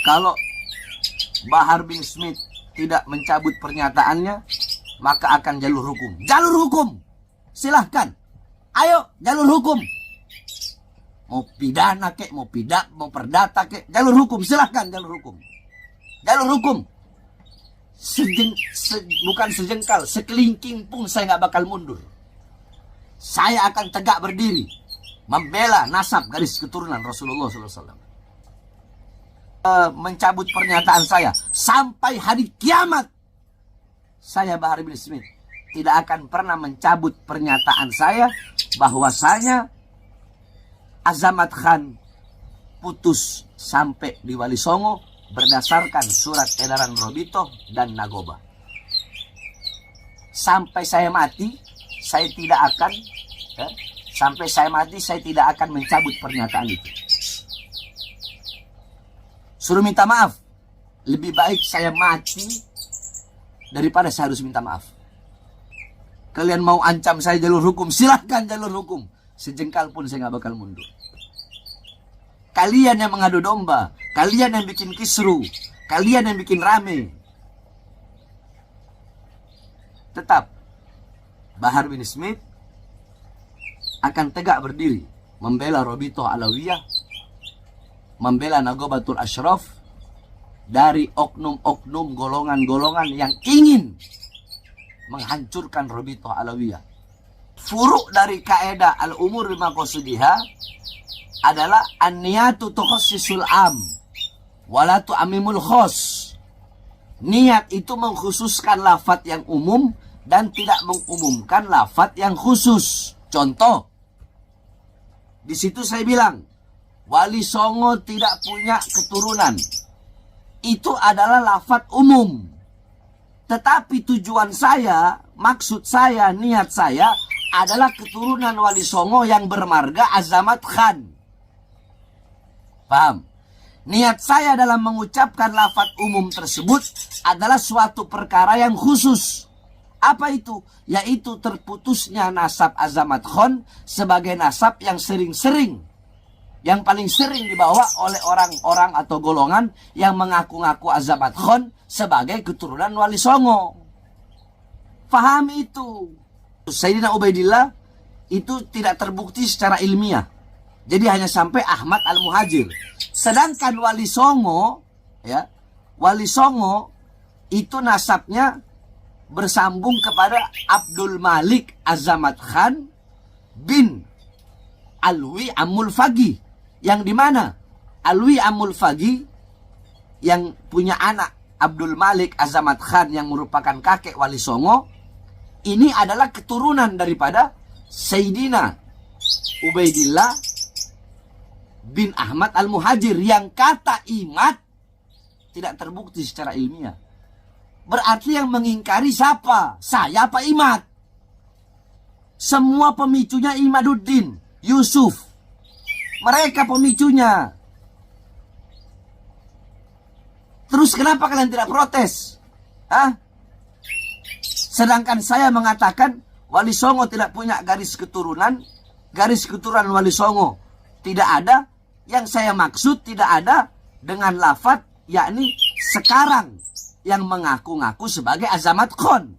Kalau Bahar bin Smith tidak mencabut pernyataannya, maka akan jalur hukum. Jalur hukum, silahkan. Ayo, jalur hukum. Mau pidana kek, mau perdata kek, jalur hukum, silahkan jalur hukum. Jalur hukum. Bukan sejengkal, sekelingking pun saya nggak bakal mundur. Saya akan tegak berdiri, membela nasab garis keturunan Rasulullah SAW. Mencabut pernyataan saya sampai hari kiamat. Saya Bahar bin Smith tidak akan pernah mencabut pernyataan saya bahwasanya Azamat Khan putus sampai di Wali Songo berdasarkan surat edaran Robito dan Nagoba. Sampai saya mati, saya tidak akan mencabut pernyataan itu. Suruh minta maaf. Lebih baik saya mati daripada saya harus minta maaf. Kalian mau ancam saya jalur hukum, silahkan jalur hukum. Sejengkal pun saya nggak bakal mundur. Kalian yang mengadu domba, kalian yang bikin kisru, kalian yang bikin rame. Tetap Bahar bin Smith akan tegak berdiri membela Robito Alawiyah, membela Nagobatul Ashraf dari oknum-oknum golongan-golongan yang ingin menghancurkan Robito Alawiyah. Furuk dari kaedah al-umur bima qasidiha adalah an-niyatu tukhassisul am wala tu'ammimul khos. Niat itu mengkhususkan lafaz yang umum dan tidak mengumumkan lafaz yang khusus. Contoh, di situ saya bilang Wali Songo tidak punya keturunan. Itu adalah lafaz umum. Tetapi tujuan saya, maksud saya, niat saya adalah keturunan Wali Songo yang bermarga Azamat Khan. Paham? Niat saya dalam mengucapkan lafaz umum tersebut adalah suatu perkara yang khusus. Apa itu? Yaitu terputusnya nasab Azamat Khan sebagai nasab yang sering-sering, yang paling sering dibawa oleh orang-orang atau golongan yang mengaku-ngaku Azamat Khan sebagai keturunan Wali Songo. Pahami itu. Sayyidina Ubaidillah itu tidak terbukti secara ilmiah. Jadi hanya sampai Ahmad Al-Muhajir. Sedangkan Wali Songo, ya, Wali Songo itu nasabnya bersambung kepada Abdul Malik Azamat Khan bin Alwi Amul Fagi. Yang dimana Alwi Amul Fagi yang punya anak Abdul Malik Azamat Khan yang merupakan kakek Wali Songo, ini adalah keturunan daripada Sayyidina Ubaidillah bin Ahmad Al-Muhajir yang kata Imad tidak terbukti secara ilmiah. Berarti yang mengingkari siapa? Saya apa Imad? Semua pemicunya Imaduddin, Yusuf. Mereka pemicunya. Terus kenapa kalian tidak protes? Hah? Sedangkan saya mengatakan Wali Songo tidak punya garis keturunan Wali Songo tidak ada. Yang saya maksud tidak ada dengan lafaz yakni sekarang yang mengaku-ngaku sebagai Azamat Khan.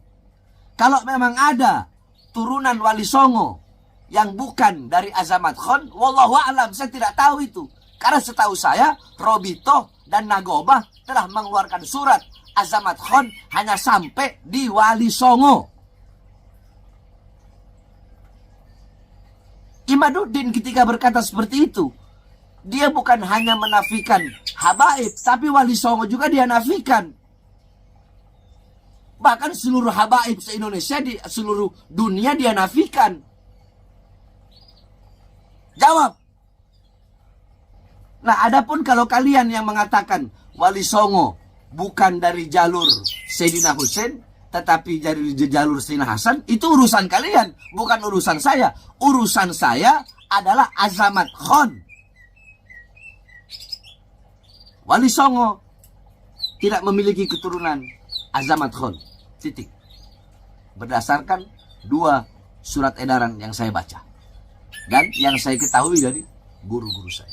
Kalau memang ada turunan Wali Songo yang bukan dari Azamat Khan, wallahu a'lam, saya tidak tahu itu. Karena setahu saya Robito dan Nagoba telah mengeluarkan surat Azamat Khan hanya sampai di Wali Songo. Imaduddin ketika berkata seperti itu, dia bukan hanya menafikan habaib, tapi Wali Songo juga dia nafikan. Bahkan seluruh habaib se-Indonesia, di seluruh dunia dia nafikan. Jawab. Nah, adapun kalau kalian yang mengatakan Wali Songo bukan dari jalur Sayyidina Husain, tetapi dari jalur Sayyidina Hasan, itu urusan kalian, bukan urusan saya. Urusan saya adalah Azamat Khan. Wali Songo tidak memiliki keturunan Azamat Khan. Titik. Berdasarkan 2 surat edaran yang saya baca dan yang saya ketahui dari guru-guru saya.